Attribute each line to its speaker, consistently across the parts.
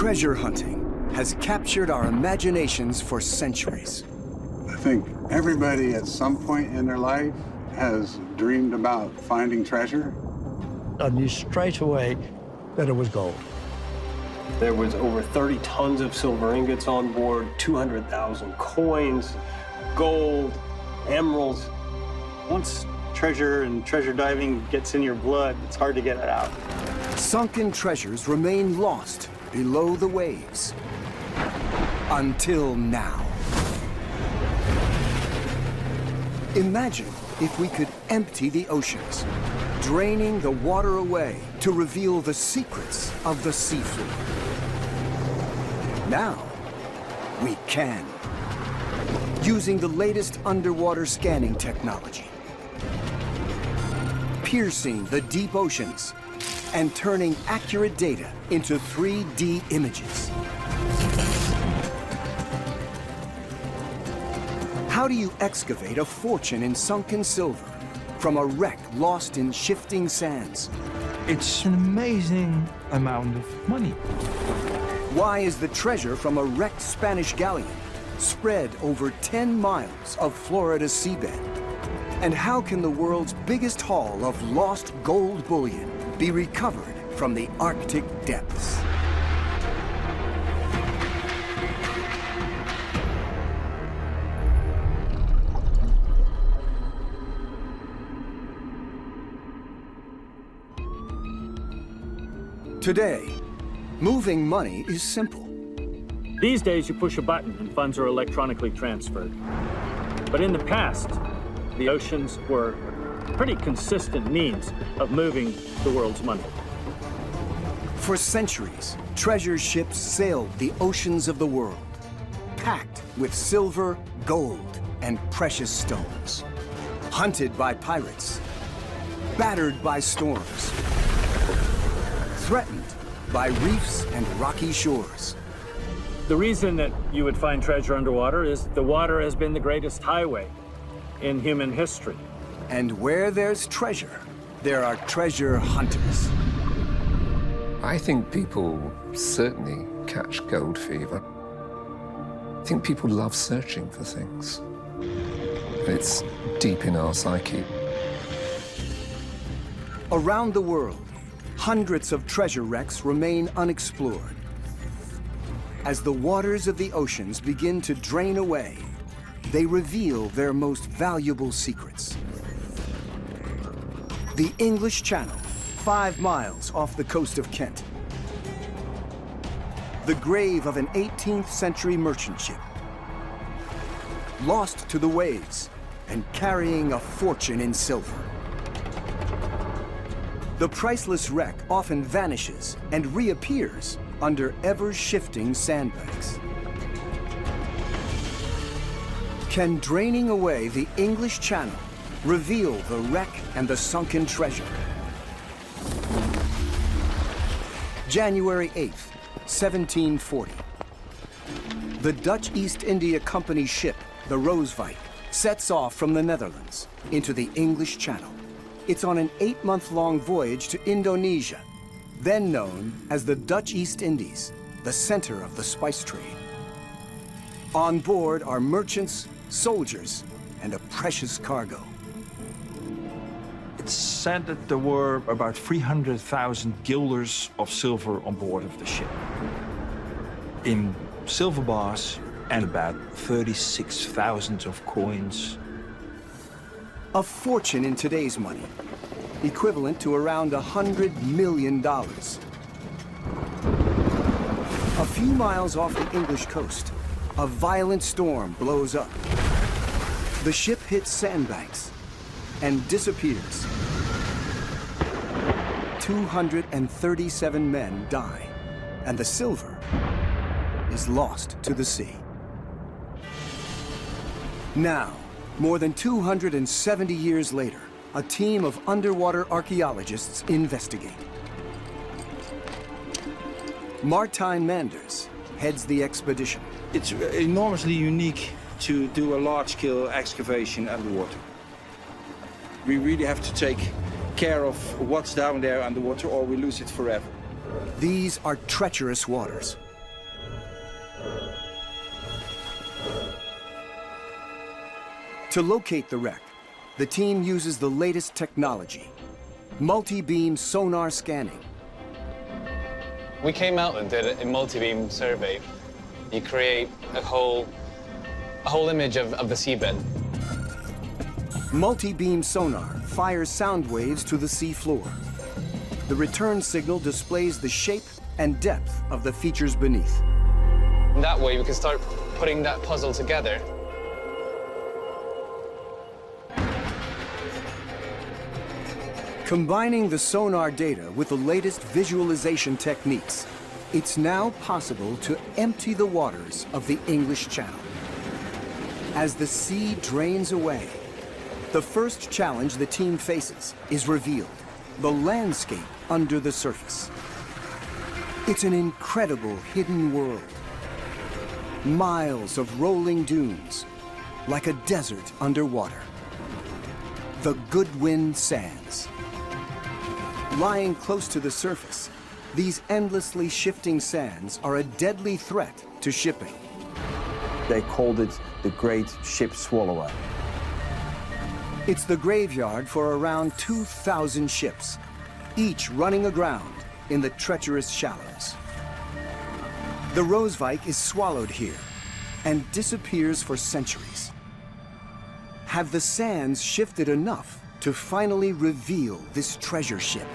Speaker 1: Treasure hunting has captured our imaginations for centuries.
Speaker 2: I think everybody at some point in their life has dreamed about finding treasure.
Speaker 3: I knew straight away that it was gold.
Speaker 4: There was over 30 tons of silver ingots on board, 200,000 coins, gold, emeralds.
Speaker 5: Once treasure and treasure diving gets in your blood, it's hard to get it out.
Speaker 1: Sunken treasures remain lost below the waves. Until now. Imagine if we could empty the oceans, draining the water away to reveal the secrets of the seafloor. Now, we can. Using the latest underwater scanning technology. Piercing the deep oceans and turning accurate data into 3D images. How do you excavate a fortune in sunken silver from a wreck lost in shifting sands?
Speaker 3: It's an amazing amount of money.
Speaker 1: Why is the treasure from a wrecked Spanish galleon spread over 10 miles of Florida's seabed? And how can the world's biggest haul of lost gold bullion be recovered from the Arctic depths? Today, moving money is simple.
Speaker 6: These days, you push a button and funds are electronically transferred. But in the past, the oceans were a pretty consistent means of moving the world's money.
Speaker 1: For centuries, treasure ships sailed the oceans of the world, packed with silver, gold, and precious stones. Hunted by pirates, battered by storms, threatened by reefs and rocky shores.
Speaker 6: The reason that you would find treasure underwater is the water has been the greatest highway in human history.
Speaker 1: And where there's treasure, there are treasure hunters.
Speaker 7: I think people certainly catch gold fever. I think people love searching for things. It's deep in our psyche.
Speaker 1: Around the world, hundreds of treasure wrecks remain unexplored. As the waters of the oceans begin to drain away, they reveal their most valuable secrets. The English Channel, 5 miles off the coast of Kent. The grave of an 18th century merchant ship. Lost to the waves and carrying a fortune in silver. The priceless wreck often vanishes and reappears under ever-shifting sandbanks. Can draining away the English Channel reveal the wreck and the sunken treasure? January 8th, 1740. The Dutch East India Company ship, the Rosev, sets off from the Netherlands into the English Channel. It's on an 8-month-long voyage to Indonesia, then known as the Dutch East Indies, the center of the spice trade. On board are merchants, soldiers, and a precious cargo.
Speaker 3: It's said that there were about 300,000 guilders of silver on board of the ship, in silver bars, and about 36,000 of coins.
Speaker 1: A fortune in today's money, equivalent to around $100 million. A few miles off the English coast, a violent storm blows up. The ship hits sandbanks and disappears. 237 men die, and the silver is lost to the sea. Now, more than 270 years later, a team of underwater archaeologists investigate. Martijn Manders heads the expedition.
Speaker 8: It's enormously unique to do a large-scale excavation underwater. We really have to take care of what's down there underwater or we lose it forever.
Speaker 1: These are treacherous waters, To locate the wreck, the team uses the latest technology, multi-beam sonar scanning.
Speaker 9: We came out and did a multi-beam survey. You create a whole image of the seabed.
Speaker 1: Multi-beam sonar fires sound waves to the sea floor. The return signal displays the shape and depth of the features beneath.
Speaker 9: That way we can start putting that puzzle together.
Speaker 1: Combining the sonar data with the latest visualization techniques, it's now possible to empty the waters of the English Channel. As the sea drains away, the first challenge the team faces is revealed: the landscape under the surface. It's an incredible hidden world. Miles of rolling dunes, like a desert underwater. The Goodwin Sands. Lying close to the surface, these endlessly shifting sands are a deadly threat to shipping.
Speaker 10: They called it the Great Ship Swallower.
Speaker 1: It's the graveyard for around 2,000 ships, each running aground in the treacherous shallows. The Rosev is swallowed here and disappears for centuries. Have the sands shifted enough to finally reveal this treasure ship?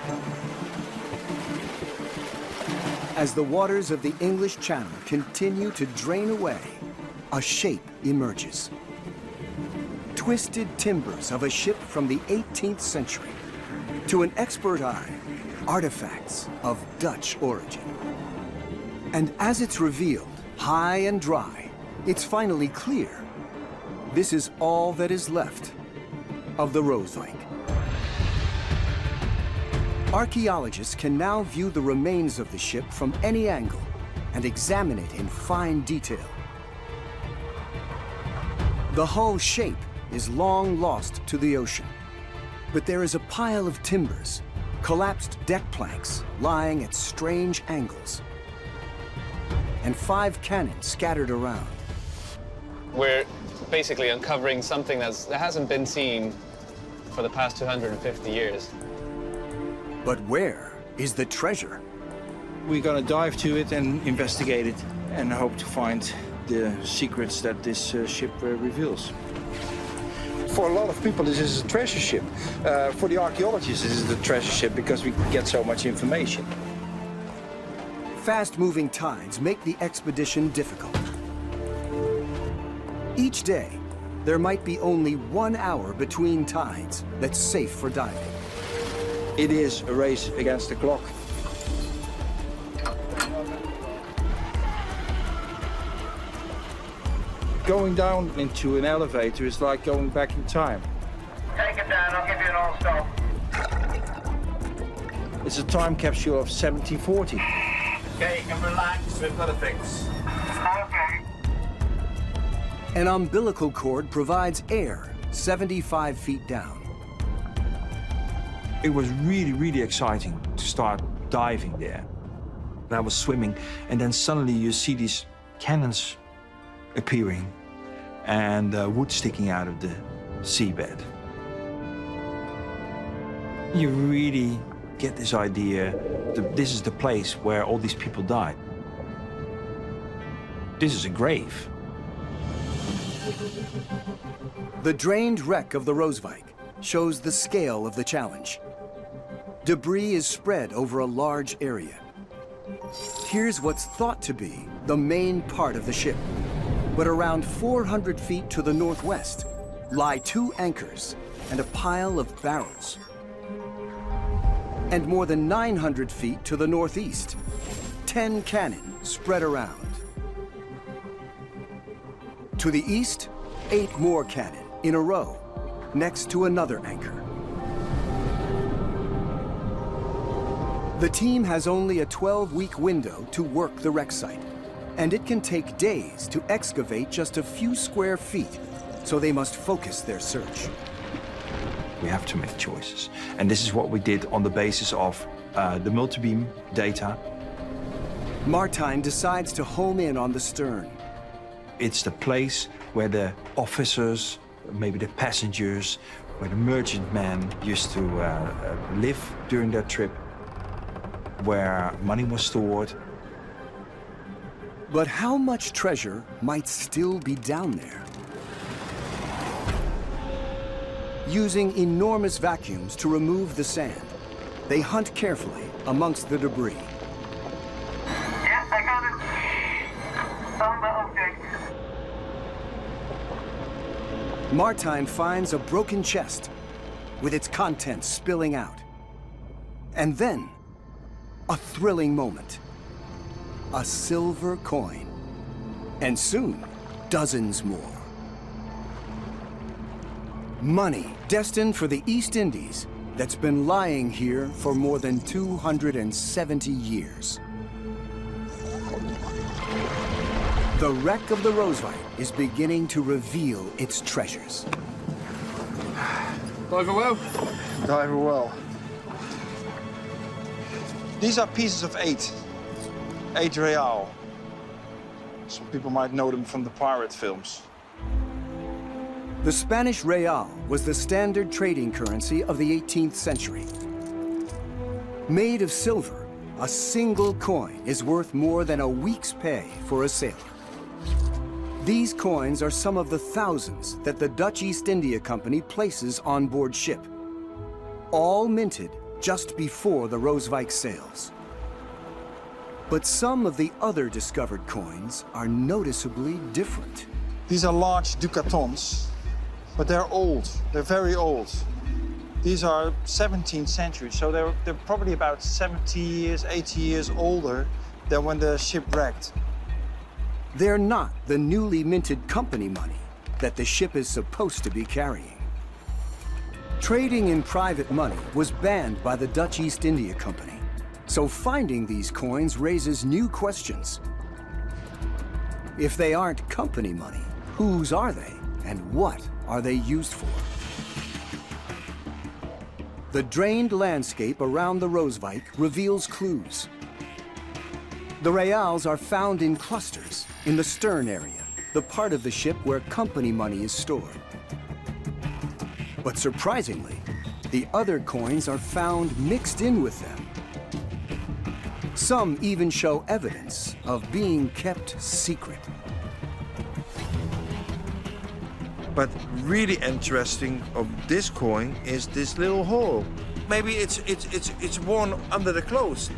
Speaker 1: As the waters of the English Channel continue to drain away, a shape emerges. Twisted timbers of a ship from the 18th century. To an expert eye, artifacts of Dutch origin. And as it's revealed, high and dry, it's finally clear. This is all that is left of the Rosev. Archaeologists can now view the remains of the ship from any angle and examine it in fine detail. The hull shape is long lost to the ocean, but there is a pile of timbers, collapsed deck planks lying at strange angles, and 5 cannons scattered around.
Speaker 9: We're basically uncovering something that hasn't been seen for the past 250 years.
Speaker 1: But where is the treasure?
Speaker 8: We're going to dive to it and investigate it and hope to find the secrets that this ship reveals. For a lot of people, this is a treasure ship. For the archaeologists, this is the treasure ship because we get so much information.
Speaker 1: Fast-moving tides make the expedition difficult. Each day, there might be only 1 hour between tides that's safe for diving.
Speaker 8: It is a race against the clock. Going down into an elevator is like going back in time.
Speaker 11: Take it down, I'll give you an all stop.
Speaker 8: It's a time capsule of 1740.
Speaker 11: Okay, you can relax, we've got a fix. Okay.
Speaker 1: An umbilical cord provides air 75 feet down.
Speaker 3: It was really, really exciting to start diving there. And I was swimming, and then suddenly you see these cannons appearing and wood sticking out of the seabed. You really get this idea that this is the place where all these people died. This is a grave.
Speaker 1: The drained wreck of the Rosev shows the scale of the challenge. Debris is spread over a large area. Here's what's thought to be the main part of the ship. But around 400 feet to the northwest lie 2 anchors and a pile of barrels. And more than 900 feet to the northeast, 10 cannon spread around. To the east, 8 more cannon in a row, next to another anchor. The team has only a 12-week window to work the wreck site, and it can take days to excavate just a few square feet, so they must focus their search.
Speaker 3: We have to make choices. And this is what we did on the basis of the multi-beam data.
Speaker 1: Martijn decides to home in on the stern.
Speaker 3: It's the place where the officers maybe the passengers, where the merchantmen used to live during their trip, where money was stored.
Speaker 1: But how much treasure might still be down there? Using enormous vacuums to remove the sand, they hunt carefully amongst the debris.
Speaker 11: Yes, I got it. Found the object.
Speaker 1: Martijn finds a broken chest with its contents spilling out. And then, a thrilling moment. A silver coin. And soon, dozens more. Money destined for the East Indies that's been lying here for more than 270 years. The wreck of the Rosev is beginning to reveal its treasures.
Speaker 8: Diver well? Diver well. These are pieces of 8 real. Some people might know them from the pirate films.
Speaker 1: The Spanish real was the standard trading currency of the 18th century. Made of silver, a single coin is worth more than a week's pay for a sailor. These coins are some of the thousands that the Dutch East India Company places on board ship, all minted just before the Rosev sails. But some of the other discovered coins are noticeably different.
Speaker 8: These are large ducatons, but they're old. They're very old. These are 17th century, so they're probably about 70 years, 80 years older than when the ship wrecked.
Speaker 1: They're not the newly minted company money that the ship is supposed to be carrying. Trading in private money was banned by the Dutch East India Company, so finding these coins raises new questions. If they aren't company money, whose are they, and what are they used for? The drained landscape around the Rosev reveals clues. The reals are found in clusters in the stern area, the part of the ship where company money is stored. But surprisingly, the other coins are found mixed in with them. Some even show evidence of being kept secret.
Speaker 12: But really interesting of this coin is this little hole. Maybe it's worn under the clothes.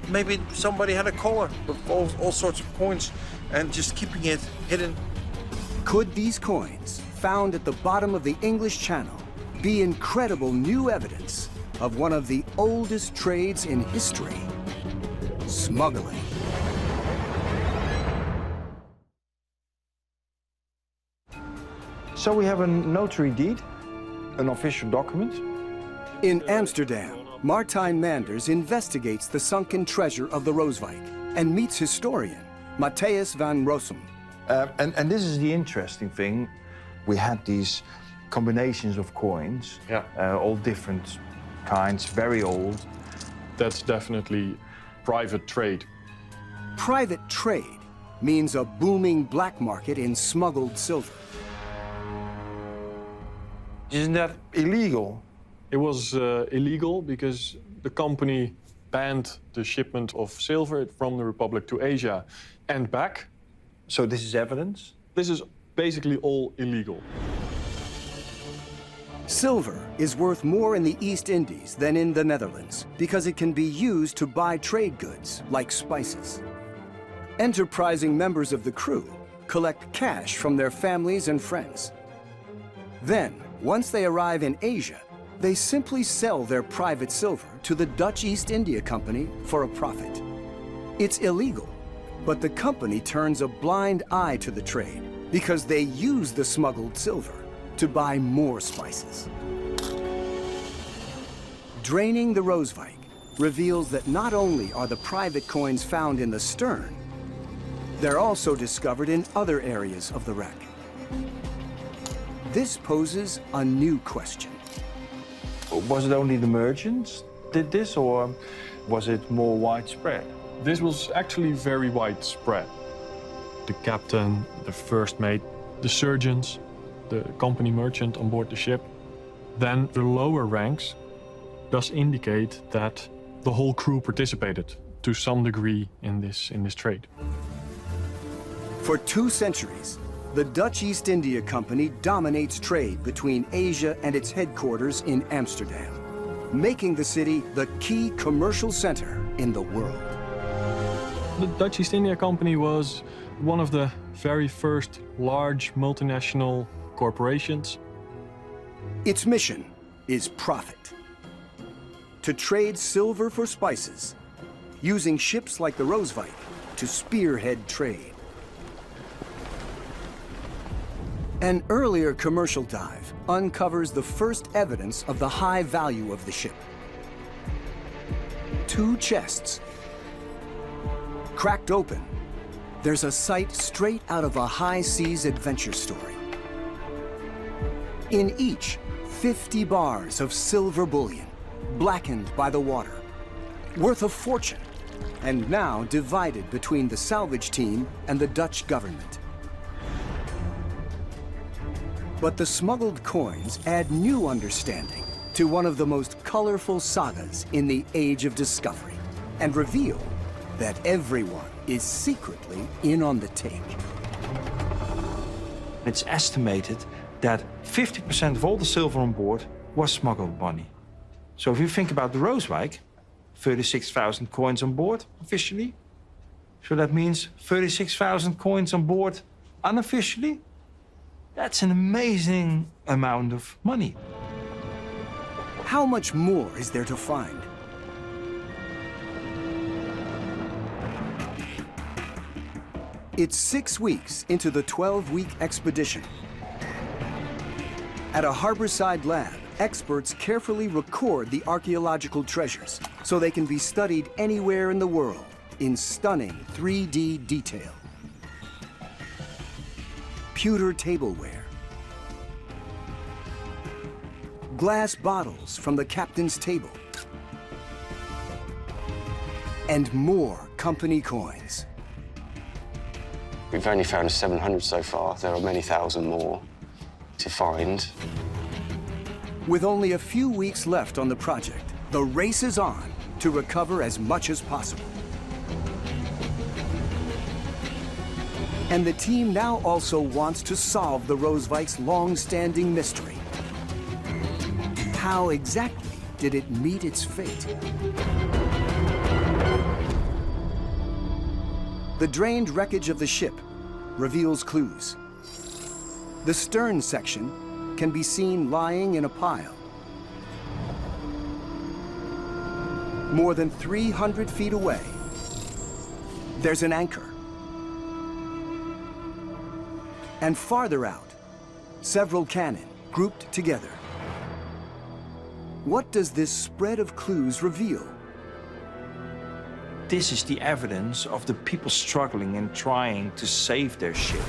Speaker 12: Maybe somebody had a collar with all sorts of coins and just keeping it hidden.
Speaker 1: Could these coins, found at the bottom of the English Channel, be incredible new evidence of one of the oldest trades in history? Smuggling.
Speaker 3: So we have a notary deed, an official document.
Speaker 1: In Amsterdam, Martijn Manders investigates the sunken treasure of the Rosev and meets historian Matthijs van Rossum.
Speaker 3: And this is the interesting thing. We had these combinations of coins, all different kinds, very old.
Speaker 13: That's definitely private trade.
Speaker 1: Private trade means a booming black market in smuggled silver.
Speaker 3: Isn't that illegal?
Speaker 13: It was illegal because the company banned the shipment of silver from the Republic to Asia and back.
Speaker 3: So this is evidence?
Speaker 13: This is basically all illegal.
Speaker 1: Silver is worth more in the East Indies than in the Netherlands because it can be used to buy trade goods like spices. Enterprising members of the crew collect cash from their families and friends. Then, once they arrive in Asia, they simply sell their private silver to the Dutch East India Company for a profit. It's illegal, but the company turns a blind eye to the trade because they use the smuggled silver to buy more spices. Draining the Rosev reveals that not only are the private coins found in the stern, they're also discovered in other areas of the wreck. This poses a new question.
Speaker 3: Was it only the merchants did this, or was it more widespread?
Speaker 13: This was actually very widespread. The captain, the first mate, the surgeons, the company merchant on board the ship, then the lower ranks does indicate that the whole crew participated to some degree in this trade.
Speaker 1: For 2 centuries, the Dutch East India Company dominates trade between Asia and its headquarters in Amsterdam, making the city the key commercial center in the world.
Speaker 13: The Dutch East India Company was one of the very first large multinational corporations.
Speaker 1: Its mission is profit. To trade silver for spices, using ships like the Rosev to spearhead trade. An earlier commercial dive uncovers the first evidence of the high value of the ship. 2 chests. Cracked open, there's a sight straight out of a high seas adventure story. In each, 50 bars of silver bullion, blackened by the water, worth a fortune, and now divided between the salvage team and the Dutch government. But the smuggled coins add new understanding to one of the most colorful sagas in the Age of Discovery, and reveal that everyone is secretly in on the take.
Speaker 3: It's estimated that 50% of all the silver on board was smuggled money. So if you think about the Rosev, 36,000 coins on board officially. So that means 36,000 coins on board unofficially. That's an amazing amount of money.
Speaker 1: How much more is there to find? It's 6 weeks into the 12-week expedition. At a harborside lab, experts carefully record the archaeological treasures so they can be studied anywhere in the world in stunning 3D detail. Pewter tableware, glass bottles from the captain's table, and more company coins.
Speaker 14: We've only found 700 so far. There are many thousand more to find.
Speaker 1: With only a few weeks left on the project, the race is on to recover as much as possible. And the team now also wants to solve the Rosevic's long-standing mystery. How exactly did it meet its fate? The drained wreckage of the ship reveals clues. The stern section can be seen lying in a pile. More than 300 feet away, there's an anchor. And farther out, several cannon grouped together. What does this spread of clues reveal?
Speaker 3: This is the evidence of the people struggling and trying to save their ship.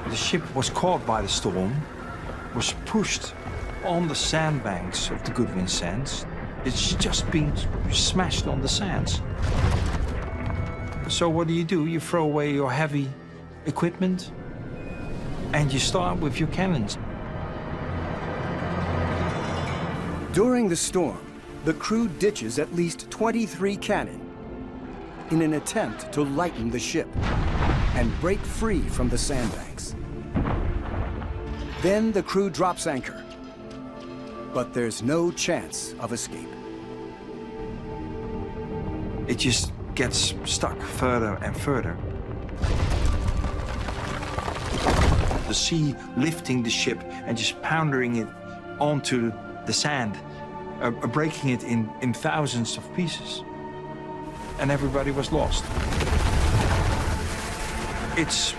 Speaker 3: The ship was caught by the storm, was pushed on the sandbanks of the Goodwin Sands. It's just been smashed on the sands. So what do? You throw away your heavy equipment and you start with your cannons.
Speaker 1: During the storm, the crew ditches at least 23 cannon in an attempt to lighten the ship and break free from the sandbanks. Then the crew drops anchor, but there's no chance of escape.
Speaker 3: It just gets stuck further and further. The sea lifting the ship and just pounding it onto the sand, breaking it in thousands of pieces. And everybody was lost. It's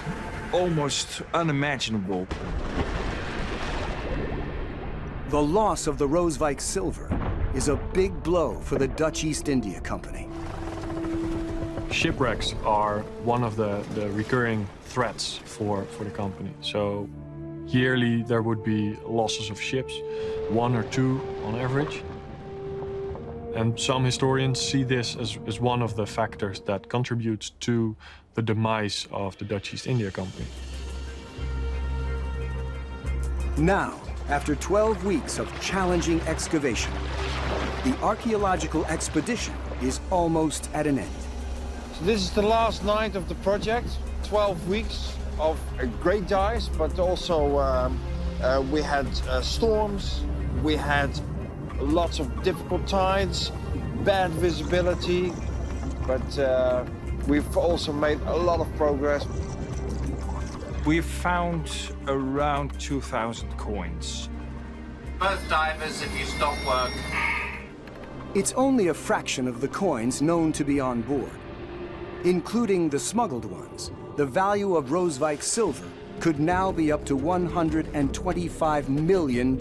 Speaker 3: almost unimaginable.
Speaker 1: The loss of the Rosev silver is a big blow for the Dutch East India Company.
Speaker 13: Shipwrecks are one of the recurring threats for the company. So yearly there would be losses of ships, 1 or 2 on average. And some historians see this as one of the factors that contributes to the demise of the Dutch East India Company.
Speaker 1: Now, after 12 weeks of challenging excavation, the archaeological expedition is almost at an end.
Speaker 12: So this is the last night of the project. 12 weeks of great dives, but also we had storms, we had lots of difficult tides, bad visibility, but we've also made a lot of progress.
Speaker 3: We've found around 2,000 coins.
Speaker 15: Both divers, if you stop work.
Speaker 1: It's only a fraction of the coins known to be on board. Including the smuggled ones, the value of Rosev silver could now be up to $125 million.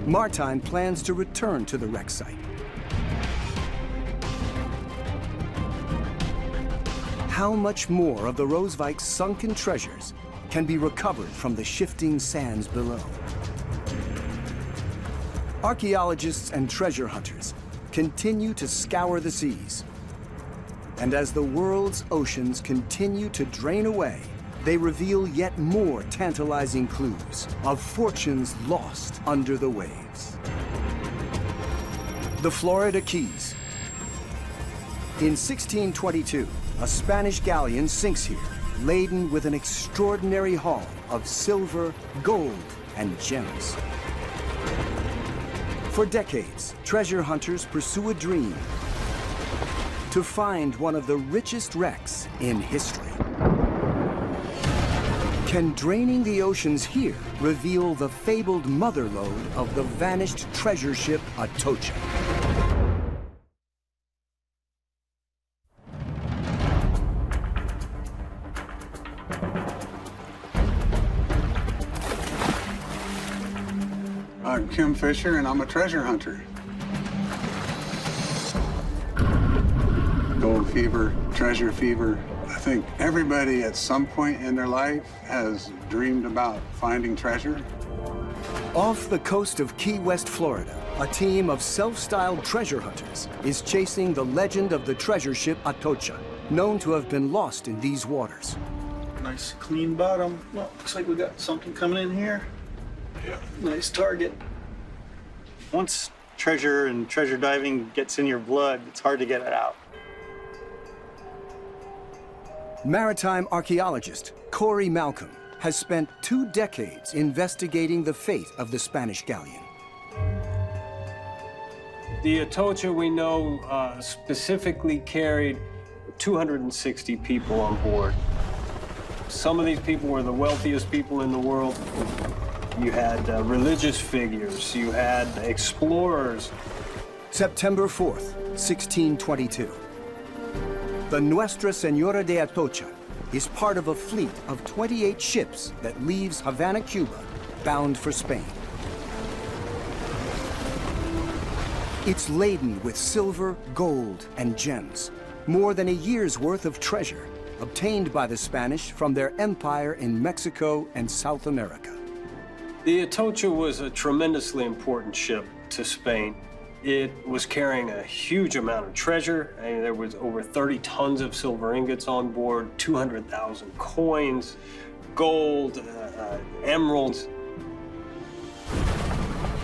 Speaker 1: Martijn plans to return to the wreck site. How much more of the Rosevik's sunken treasures can be recovered from the shifting sands below? Archaeologists and treasure hunters continue to scour the seas. And as the world's oceans continue to drain away, they reveal yet more tantalizing clues of fortunes lost under the waves. The Florida Keys. In 1622, a Spanish galleon sinks here, laden with an extraordinary haul of silver, gold, and gems. For decades, treasure hunters pursue a dream: to find one of the richest wrecks in history. Can draining the oceans here reveal the fabled motherlode of the vanished treasure ship Atocha?
Speaker 2: I'm Kim Fisher, and I'm a treasure hunter. Gold fever, treasure fever. I think everybody at some point in their life has dreamed about finding treasure.
Speaker 1: Off the coast of Key West, Florida, a team of self-styled treasure hunters is chasing the legend of the treasure ship Atocha, known to have been lost in these waters.
Speaker 5: Nice clean bottom. Well, looks like we got something coming in here. Yeah. Nice target. Once treasure and treasure diving gets in your blood, it's hard to get it out.
Speaker 1: Maritime archaeologist Corey Malcolm has spent 2 decades investigating the fate of the Spanish galleon.
Speaker 4: The Atocha, we know, specifically carried 260 people on board. Some of these people were the wealthiest people in the world. You had religious figures, you had explorers.
Speaker 1: September 4th, 1622. The Nuestra Señora de Atocha is part of a fleet of 28 ships that leaves Havana, Cuba, bound for Spain. It's laden with silver, gold, and gems, more than a year's worth of treasure obtained by the Spanish from their empire in Mexico and South America.
Speaker 4: The Atocha was a tremendously important ship to Spain. It was carrying a huge amount of treasure. I mean, there was over 30 tons of silver ingots on board, 200,000 coins, gold, emeralds.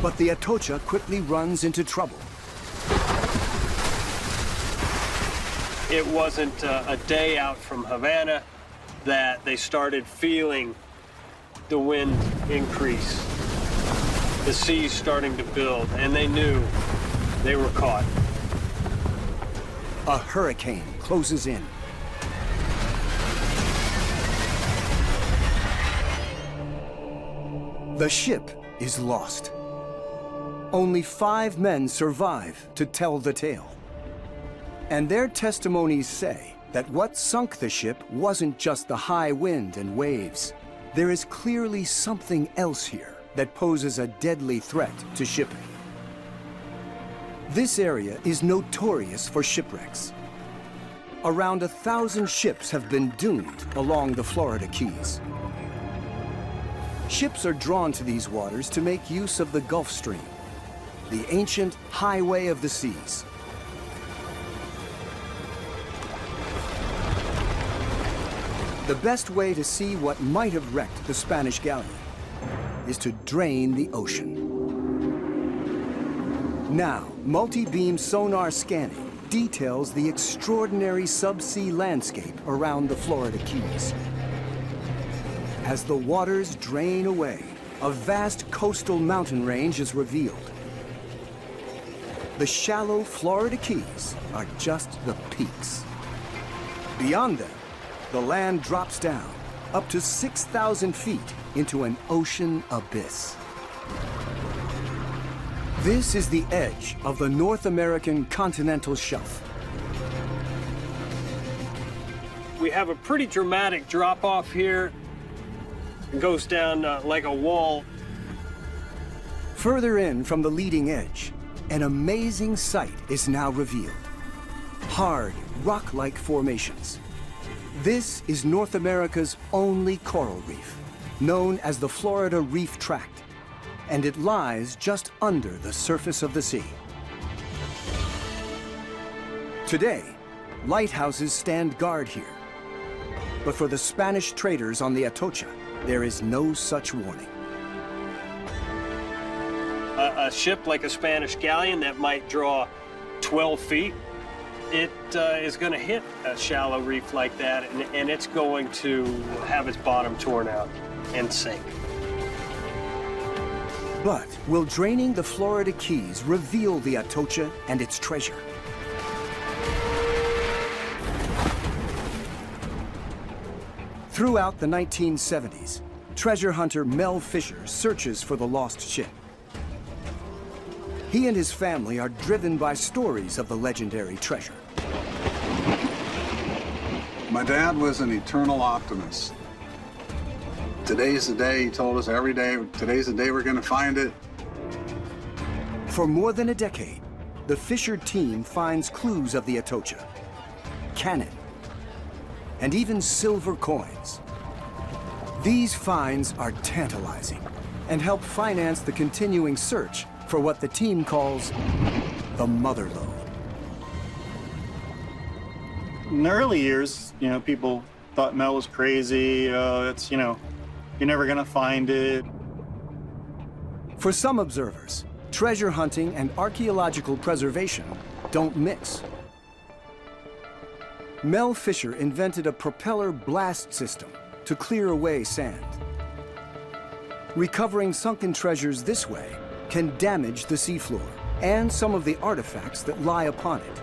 Speaker 1: But the Atocha quickly runs into trouble.
Speaker 4: It wasn't a day out from Havana that they started feeling the wind increase, the seas starting to build, and they knew they were caught.
Speaker 1: A hurricane closes in. The ship is lost. Only 5 men survive to tell the tale. And their testimonies say that what sunk the ship wasn't just the high wind and waves. There is clearly something else here that poses a deadly threat to shipping. This area is notorious for shipwrecks. Around 1,000 ships have been doomed along the Florida Keys. Ships are drawn to these waters to make use of the Gulf Stream, the ancient highway of the seas. The best way to see what might have wrecked the Spanish galleon is to drain the ocean. Now, multi-beam sonar scanning details the extraordinary subsea landscape around the Florida Keys. As the waters drain away, a vast coastal mountain range is revealed. The shallow Florida Keys are just the peaks. Beyond them, the land drops down up to 6,000 feet into an ocean abyss. This is the edge of the North American continental shelf.
Speaker 4: We have a pretty dramatic drop-off here. It goes down like a wall.
Speaker 1: Further in from the leading edge, an amazing sight is now revealed. Hard, rock-like formations. This is North America's only coral reef, known as the Florida Reef Tract, and it lies just under the surface of the sea. Today, lighthouses stand guard here. But for the Spanish traders on the Atocha, there is no such warning.
Speaker 4: A ship like a Spanish galleon that might draw 12 feet, it is going to hit a shallow reef like that, and it's going to have its bottom torn out and sink.
Speaker 1: But will draining the Florida Keys reveal the Atocha and its treasure? Throughout the 1970s, treasure hunter Mel Fisher searches for the lost ship. He and his family are driven by stories of the legendary treasure.
Speaker 2: My dad was an eternal optimist. Today's the day, he told us every day, today's the day we're going to find it.
Speaker 1: For more than a decade, the Fisher team finds clues of the Atocha, cannon, and even silver coins. These finds are tantalizing and help finance the continuing search for what the team calls the motherlode.
Speaker 5: In the early years, people thought Mel was crazy. It's, you're never gonna find it.
Speaker 1: For some observers, treasure hunting and archaeological preservation don't mix. Mel Fisher invented a propeller blast system to clear away sand. Recovering sunken treasures this way can damage the seafloor and some of the artifacts that lie upon it.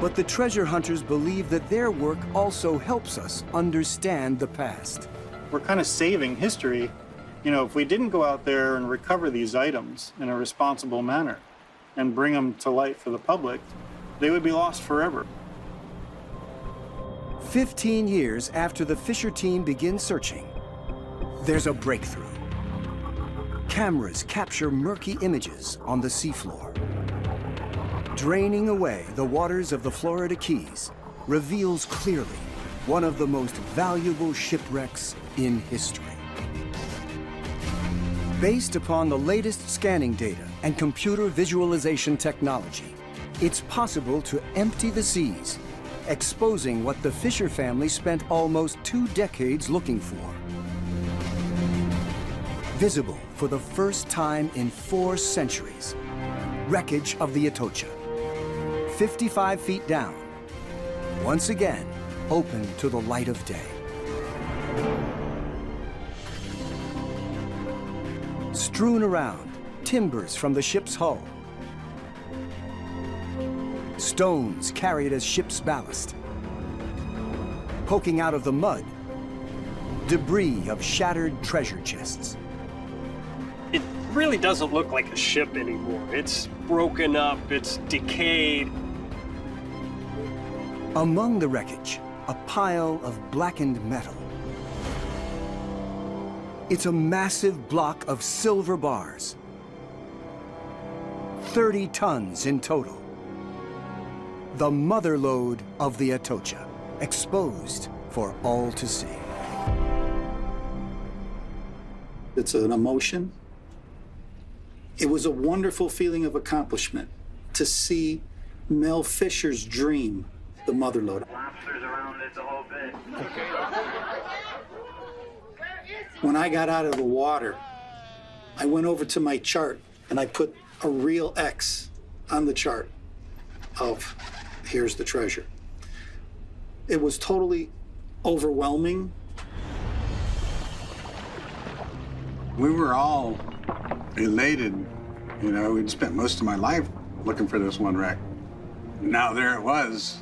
Speaker 1: But the treasure hunters believe that their work also helps us understand the past.
Speaker 5: We're kind of saving history. If we didn't go out there and recover these items in a responsible manner and bring them to light for the public, they would be lost forever.
Speaker 1: 15 years after the Fisher team begins searching, there's a breakthrough. Cameras capture murky images on the seafloor. Draining away the waters of the Florida Keys reveals clearly one of the most valuable shipwrecks in history. Based upon the latest scanning data and computer visualization technology, it's possible to empty the seas, exposing what the Fisher family spent almost 2 decades looking for. Visible for the first time in 4 centuries, wreckage of the Atocha, 55 feet down, once again open to the light of day. Strewn around, timbers from the ship's hull, stones carried as ship's ballast, poking out of the mud, debris of shattered treasure chests.
Speaker 4: It really doesn't look like a ship anymore. It's broken up, it's decayed.
Speaker 1: Among the wreckage, a pile of blackened metal. It's a massive block of silver bars. 30 tons in total. The motherlode of the Atocha, exposed for all to see.
Speaker 16: It's an emotion. It was a wonderful feeling of accomplishment to see Mel Fisher's dream the motherlode.
Speaker 11: Lobsters around it a whole bit.
Speaker 16: When I got out of the water, I went over to my chart and I put a real X on the chart of here's the treasure. It was totally overwhelming.
Speaker 2: We were all elated. You know, we'd spent most of my life looking for this one wreck. Now there it was.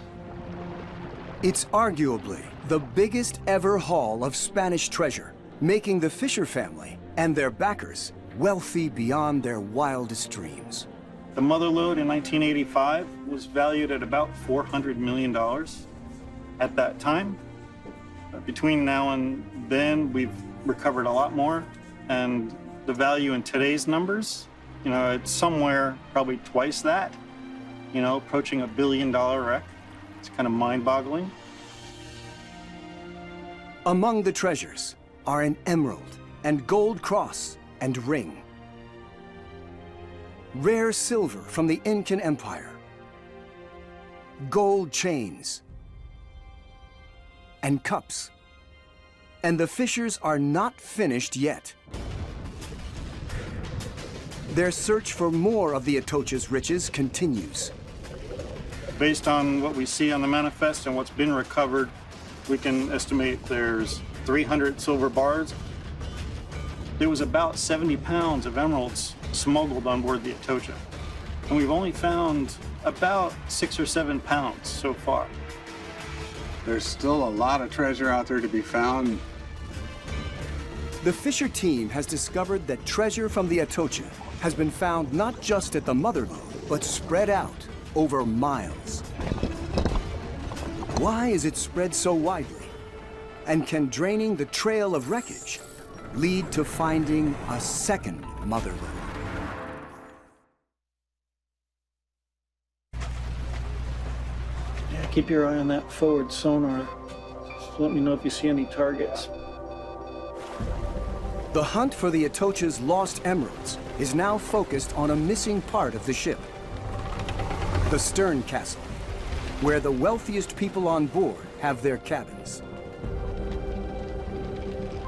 Speaker 1: It's arguably the biggest ever haul of Spanish treasure, making the Fisher family and their backers wealthy beyond their wildest dreams.
Speaker 5: The motherlode in 1985 was valued at about $400 million at that time. Between now and then, we've recovered a lot more, and the value in today's numbers, you know, it's somewhere probably twice that, you know, approaching $1 billion wreck. It's kind of mind-boggling.
Speaker 1: Among the treasures are an emerald and gold cross and ring, rare silver from the Incan Empire, gold chains, and cups. And the Fishers are not finished yet. Their search for more of the Atocha's riches continues.
Speaker 5: Based on what we see on the manifest and what's been recovered, we can estimate there's 300 silver bars. There was about 70 pounds of emeralds smuggled on board the Atocha. And we've only found about 6 or 7 pounds so far.
Speaker 2: There's still a lot of treasure out there to be found.
Speaker 1: The Fisher team has discovered that treasure from the Atocha has been found not just at the motherlode, but spread out over miles. Why is it spread so widely? And can draining the trail of wreckage lead to finding a second motherlode?
Speaker 5: Yeah, keep your eye on that forward sonar. Let me know if you see any targets.
Speaker 1: The hunt for the Atocha's lost emeralds is now focused on a missing part of the ship. The stern castle, where the wealthiest people on board have their cabins.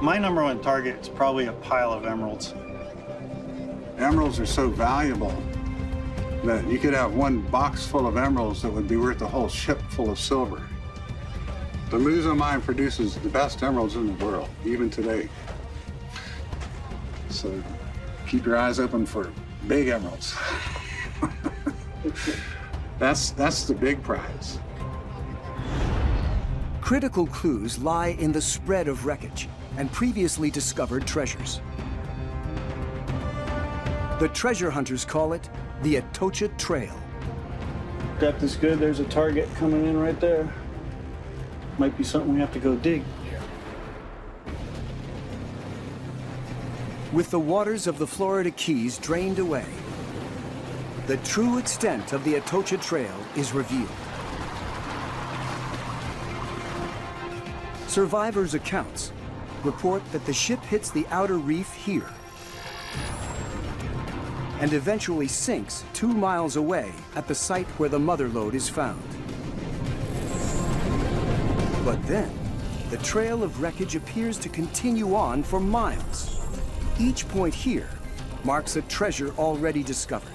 Speaker 5: My number one target is probably a pile of emeralds.
Speaker 2: Emeralds are so valuable that you could have one box full of emeralds that would be worth a whole ship full of silver. The Muzo mine produces the best emeralds in the world, even today. So keep your eyes open for big emeralds. That's the big prize.
Speaker 1: Critical clues lie in the spread of wreckage and previously discovered treasures. The treasure hunters call it the Atocha Trail.
Speaker 5: Depth is good. There's a target coming in right there. Might be something we have to go dig.
Speaker 1: With the waters of the Florida Keys drained away, the true extent of the Atocha Trail is revealed. Survivors' accounts report that the ship hits the outer reef here and eventually sinks 2 miles away at the site where the motherlode is found. But then, the trail of wreckage appears to continue on for miles. Each point here marks a treasure already discovered.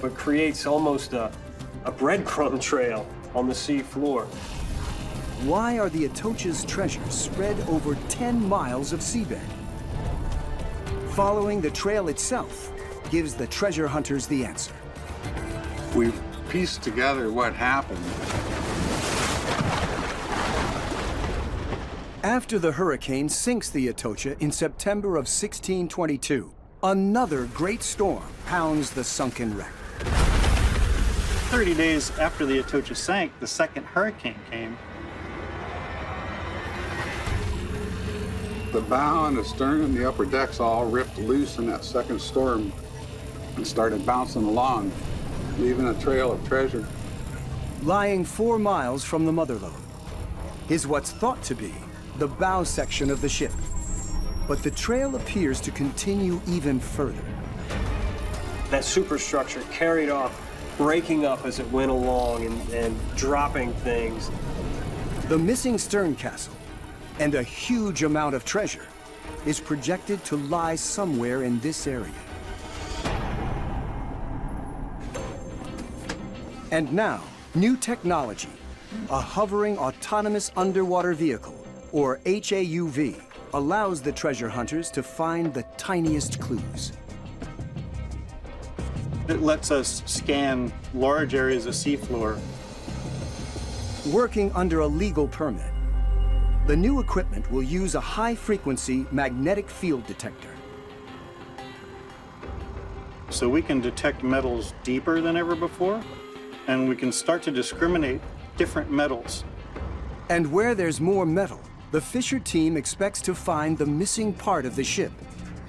Speaker 4: But creates almost a breadcrumb trail on the sea floor.
Speaker 1: Why are the Atocha's treasures spread over 10 miles of seabed? Following the trail itself gives the treasure hunters the answer.
Speaker 2: We've pieced together what happened.
Speaker 1: After the hurricane sinks the Atocha in September of 1622, another great storm pounds the sunken wreck.
Speaker 5: 30 days after the Atocha sank, the second hurricane came.
Speaker 2: The bow and the stern and the upper decks all ripped loose in that second storm and started bouncing along, leaving a trail of treasure.
Speaker 1: Lying 4 miles from the motherlode is what's thought to be the bow section of the ship. But the trail appears to continue even further.
Speaker 4: That superstructure carried off breaking up as it went along and dropping things.
Speaker 1: The missing stern castle and a huge amount of treasure is projected to lie somewhere in this area. And now, new technology, a hovering autonomous underwater vehicle, or HAUV, allows the treasure hunters to find the tiniest clues.
Speaker 5: It lets us scan large areas of seafloor.
Speaker 1: Working under a legal permit, the new equipment will use a high-frequency magnetic field detector.
Speaker 5: So we can detect metals deeper than ever before, and we can start to discriminate different metals.
Speaker 1: And where there's more metal, the Fisher team expects to find the missing part of the ship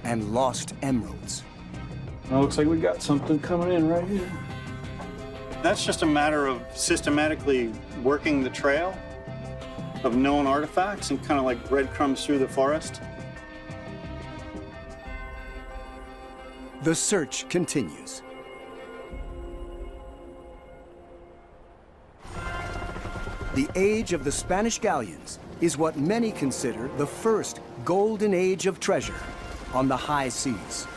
Speaker 1: and lost emeralds.
Speaker 5: Well, looks like we got something coming in right here. That's just a matter of systematically working the trail of known artifacts and kind of like breadcrumbs through the forest.
Speaker 1: The search continues. The age of the Spanish galleons is what many consider the first golden age of treasure on the high seas.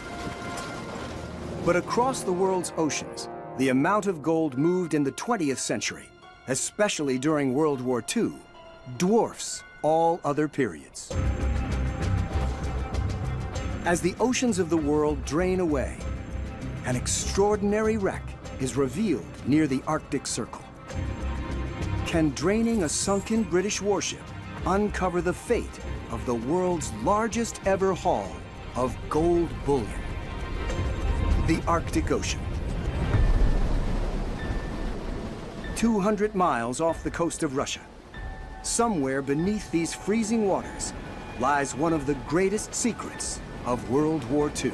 Speaker 1: But across the world's oceans, the amount of gold moved in the 20th century, especially during World War II, dwarfs all other periods. As the oceans of the world drain away, an extraordinary wreck is revealed near the Arctic Circle. Can draining a sunken British warship uncover the fate of the world's largest ever haul of gold bullion? The Arctic Ocean. 200 miles off the coast of Russia, somewhere beneath these freezing waters, lies one of the greatest secrets of World War II.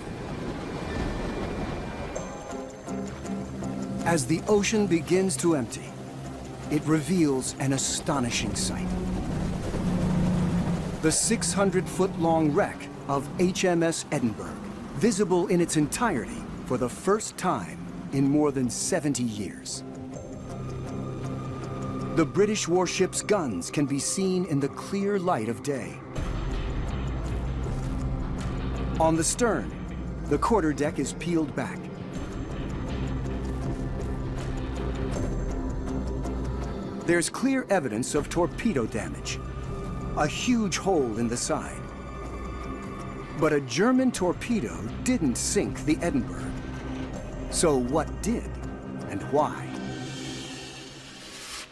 Speaker 1: As the ocean begins to empty, it reveals an astonishing sight. The 600-foot-long wreck of HMS Edinburgh, visible in its entirety for the first time in more than 70 years. The British warship's guns can be seen in the clear light of day. On the stern, the quarterdeck is peeled back. There's clear evidence of torpedo damage, a huge hole in the side. But a German torpedo didn't sink the Edinburgh. So what did, and why?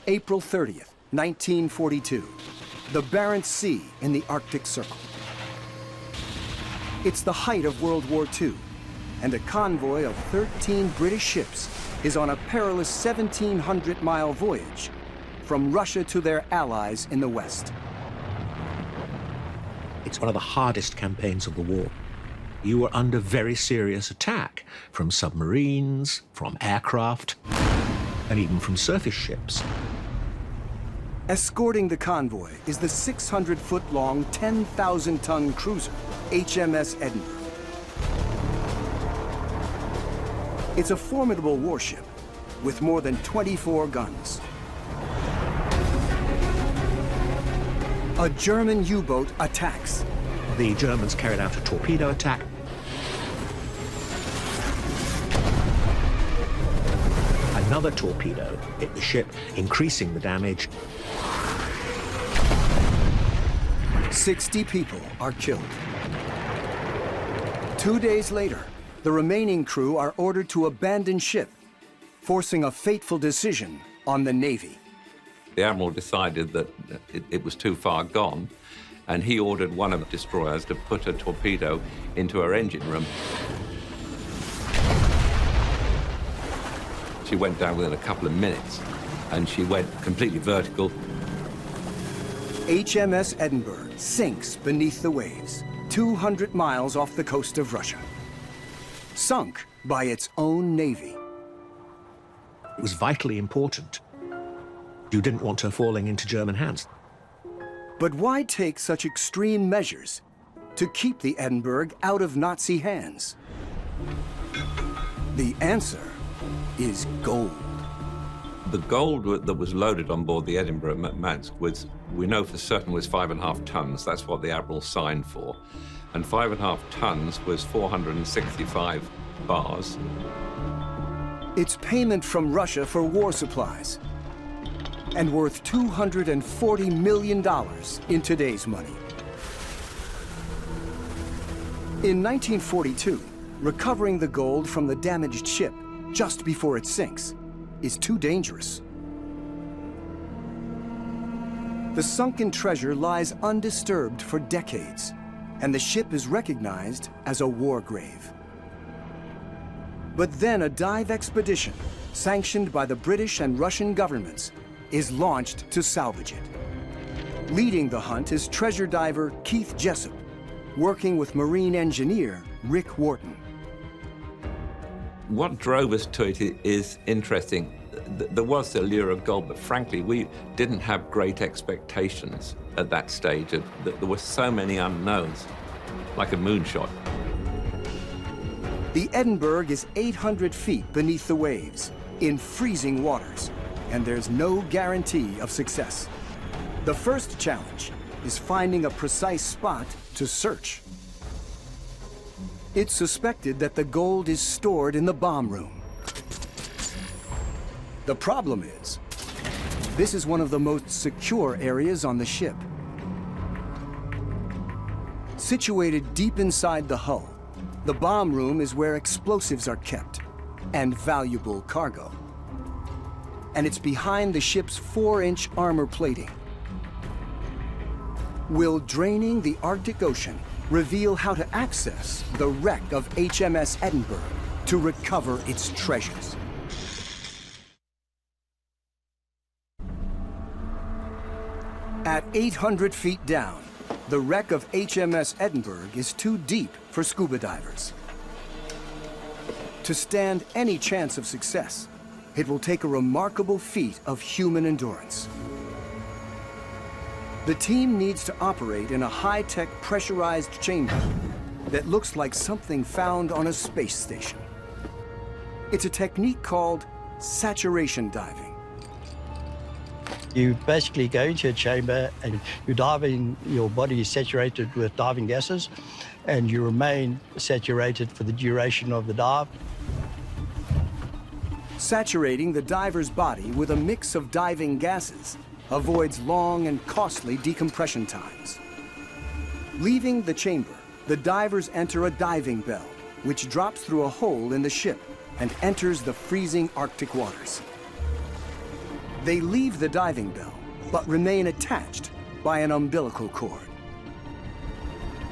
Speaker 1: April 30th, 1942, the Barents Sea in the Arctic Circle. It's the height of World War II, and a convoy of 13 British ships is on a perilous 1,700-mile voyage from Russia to their allies in the West.
Speaker 17: It's one of the hardest campaigns of the war. You were under very serious attack from submarines, from aircraft, and even from surface ships.
Speaker 1: Escorting the convoy is the 600-foot-long, 10,000-ton cruiser, HMS Edinburgh. It's a formidable warship with more than 24 guns. A German U-boat attacks.
Speaker 17: The Germans carried out a torpedo attack. Another torpedo hit the ship, increasing the damage.
Speaker 1: 60 people are killed. 2 days later, the remaining crew are ordered to abandon ship, forcing a fateful decision on the Navy.
Speaker 18: The Admiral decided that it was too far gone, and he ordered one of the destroyers to put a torpedo into her engine room. She went down within a couple of minutes, and she went completely vertical.
Speaker 1: HMS Edinburgh sinks beneath the waves, 200 miles off the coast of Russia. Sunk by its own Navy.
Speaker 17: It was vitally important. You didn't want her falling into German hands.
Speaker 1: But why take such extreme measures to keep the Edinburgh out of Nazi hands? The answer is gold.
Speaker 18: The gold that was loaded on board the Edinburgh Mads was, we know for certain, was 5.5 tons. That's what the Admiral signed for. And 5.5 tons was 465 bars.
Speaker 1: It's payment from Russia for war supplies, and worth $240 million in today's money. In 1942, recovering the gold from the damaged ship just before it sinks is too dangerous. The sunken treasure lies undisturbed for decades, and the ship is recognized as a war grave. But then a dive expedition, sanctioned by the British and Russian governments, is launched to salvage it. Leading the hunt is treasure diver Keith Jessup, working with marine engineer Rick Wharton.
Speaker 18: What drove us to it is interesting. There was the allure of gold, but frankly, we didn't have great expectations at that stage. There were so many unknowns, like a moonshot.
Speaker 1: The Edinburgh is 800 feet beneath the waves, in freezing waters, and there's no guarantee of success. The first challenge is finding a precise spot to search. It's suspected that the gold is stored in the bomb room. The problem is, this is one of the most secure areas on the ship. Situated deep inside the hull, the bomb room is where explosives are kept and valuable cargo. And it's behind the ship's 4-inch armor plating. Will draining the Arctic Ocean reveal how to access the wreck of HMS Edinburgh to recover its treasures? At 800 feet down, the wreck of HMS Edinburgh is too deep for scuba divers. To stand any chance of success, it will take a remarkable feat of human endurance. The team needs to operate in a high-tech pressurized chamber that looks like something found on a space station. It's a technique called saturation diving.
Speaker 19: You basically go into a chamber and you're diving, your body is saturated with diving gases, and you remain saturated for the duration of the dive.
Speaker 1: Saturating the diver's body with a mix of diving gases avoids long and costly decompression times. Leaving the chamber, the divers enter a diving bell, which drops through a hole in the ship and enters the freezing Arctic waters. They leave the diving bell, but remain attached by an umbilical cord.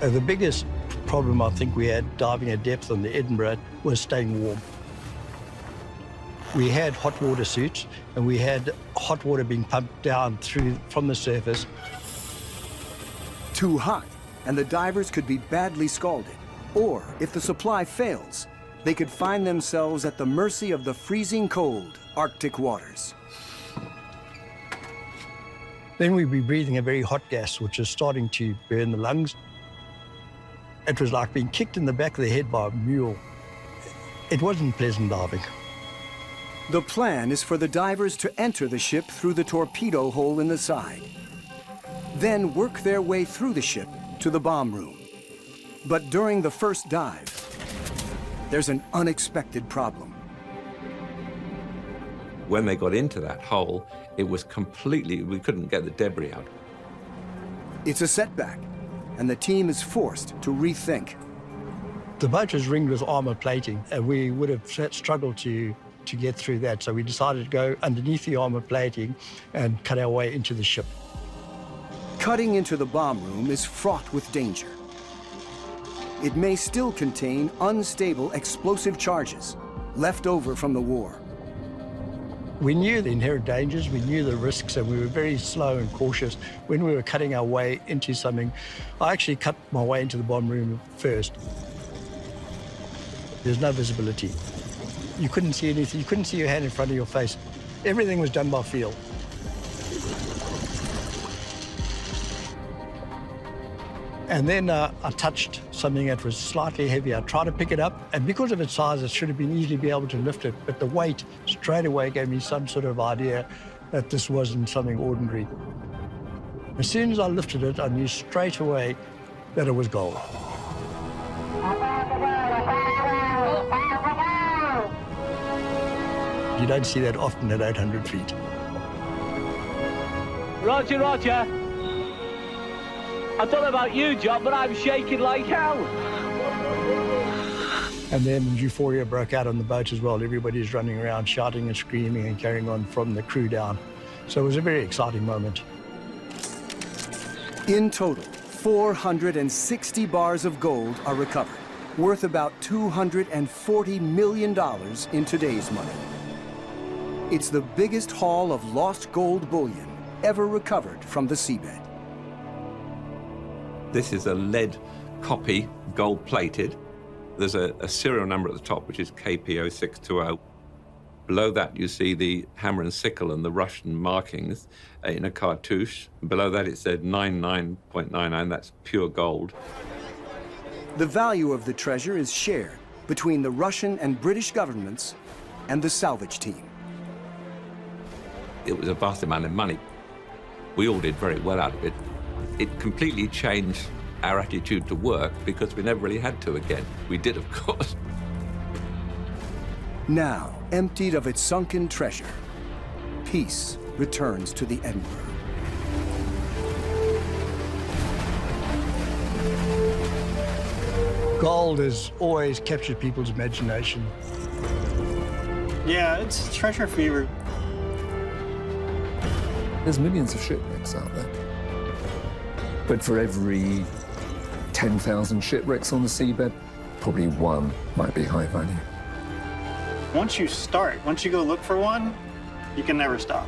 Speaker 19: The biggest problem I think we had diving at depth on the Edinburgh was staying warm. We had hot water suits, and we had hot water being pumped down from the surface.
Speaker 1: Too hot, and the divers could be badly scalded. Or, if the supply fails, they could find themselves at the mercy of the freezing cold Arctic waters.
Speaker 19: Then we'd be breathing a very hot gas, which is starting to burn the lungs. It was like being kicked in the back of the head by a mule. It wasn't pleasant diving.
Speaker 1: The plan is for the divers to enter the ship through the torpedo hole in the side, then work their way through the ship to the bomb room. But during the first dive, there's an unexpected problem.
Speaker 18: When they got into that hole, it was completely, we couldn't get the debris out.
Speaker 1: It's a setback, and the team is forced to rethink.
Speaker 19: The boat was ringed with armor plating, and we would have struggled to get through that. So we decided to go underneath the armor plating and cut our way into the ship.
Speaker 1: Cutting into the bomb room is fraught with danger. It may still contain unstable explosive charges left over from the war.
Speaker 19: We knew the inherent dangers, we knew the risks, and we were very slow and cautious when we were cutting our way into something. I actually cut my way into the bomb room first. There's no visibility. You couldn't see anything. You couldn't see your hand in front of your face. Everything was done by feel. And then I touched something that was slightly heavier. I tried to pick it up, and because of its size, it should have been easily be able to lift it, but the weight straight away gave me some sort of idea that this wasn't something ordinary. As soon as I lifted it, I knew straight away that it was gold. You don't see that often at 800 feet.
Speaker 20: Roger, Roger. I don't know about you, John, but I'm shaking like hell.
Speaker 19: And then euphoria broke out on the boat as well. Everybody's running around shouting and screaming and carrying on from the crew down. So it was a very exciting moment.
Speaker 1: In total, 460 bars of gold are recovered, worth about $240 million in today's money. It's the biggest haul of lost gold bullion ever recovered from the seabed.
Speaker 18: This is a lead copy, gold-plated. There's a serial number at the top, which is KP0620. Below that, you see the hammer and sickle and the Russian markings in a cartouche. Below that, it said 99.99. That's pure gold.
Speaker 1: The value of the treasure is shared between the Russian and British governments and the salvage team.
Speaker 18: It was a vast amount of money. We all did very well out of it. It completely changed our attitude to work because we never really had to again. We did, of course.
Speaker 1: Now, emptied of its sunken treasure, peace returns to the Edinburgh.
Speaker 19: Gold has always captured people's imagination.
Speaker 5: Yeah, it's treasure fever.
Speaker 7: There's millions of shipwrecks out there. But for every 10,000 shipwrecks on the seabed, probably one might be high value.
Speaker 5: Once you start, once you go look for one, you can never stop.